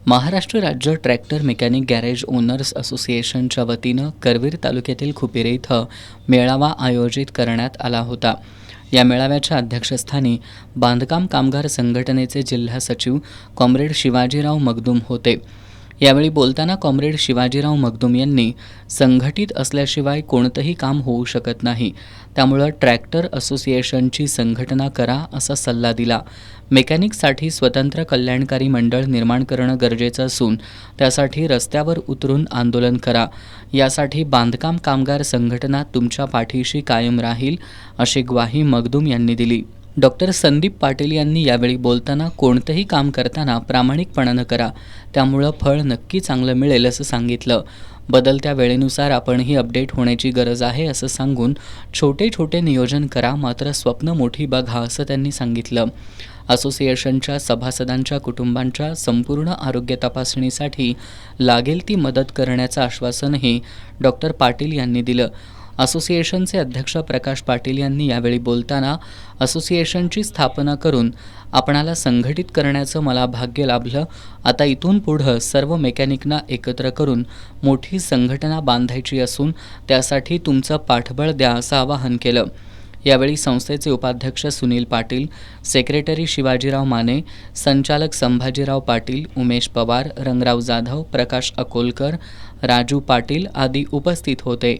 महाराष्ट्र राज्य tractor mechanic garage owners असोसिएशनच्या वतीनं करवीर तालुक्यातील खुपिरे इथं मेळावा आयोजित करण्यात आला होता. या मेळाव्याच्या अध्यक्षस्थानी बांधकाम कामगार संघटनेचे जिल्हा सचिव कॉम्रेड शिवाजीराव मगदूम होते. यावेळी बोलताना कॉम्रेड शिवाजीराव मगदूम यांनी संघटित असल्याशिवाय कोणतंही काम होऊ शकत नाही, त्यामुळं ट्रॅक्टर असोसिएशनची संघटना करा असा सल्ला दिला. मेकॅनिकसाठी स्वतंत्र कल्याणकारी मंडळ निर्माण करणं गरजेचं असून त्यासाठी रस्त्यावर उतरून आंदोलन करा. यासाठी बांधकाम कामगार संघटना तुमच्या पाठीशी कायम राहील अशी ग्वाही मगदूम यांनी दिली. डॉक्टर संदीप पाटील यांनी यावेळी बोलताना कोणतंही काम करताना प्रामाणिकपणानं करा, त्यामुळं फळ नक्की चांगलं मिळेल असं सांगितलं. बदलत्या वेळेनुसार आपणही अपडेट होण्याची गरज आहे असं सांगून छोटे छोटे नियोजन करा, मात्र स्वप्न मोठी बघा असं त्यांनी सांगितलं. असोसिएशनच्या सभासदांच्या कुटुंबांच्या संपूर्ण आरोग्य तपासणीसाठी लागेल ती मदत करण्याचं आश्वासनही डॉक्टर पाटील यांनी दिलं. असोसिएशनचे अध्यक्ष प्रकाश पाटील यांनी यावेळी बोलताना असोसिएशनची स्थापना करून आपणाला संघटित करण्याचं मला भाग्य लाभलं. आता इथून पुढं सर्व मेकॅनिकना एकत्र करून मोठी संघटना बांधायची असून त्यासाठी तुमचं पाठबळ द्या असं आवाहन केलं. यावेळी संस्थेचे उपाध्यक्ष सुनील पाटील, सेक्रेटरी शिवाजीराव माने, संचालक संभाजीराव पाटील, उमेश पवार, रंगराव जाधव, प्रकाश अकोलकर, राजू पाटील आदी उपस्थित होते.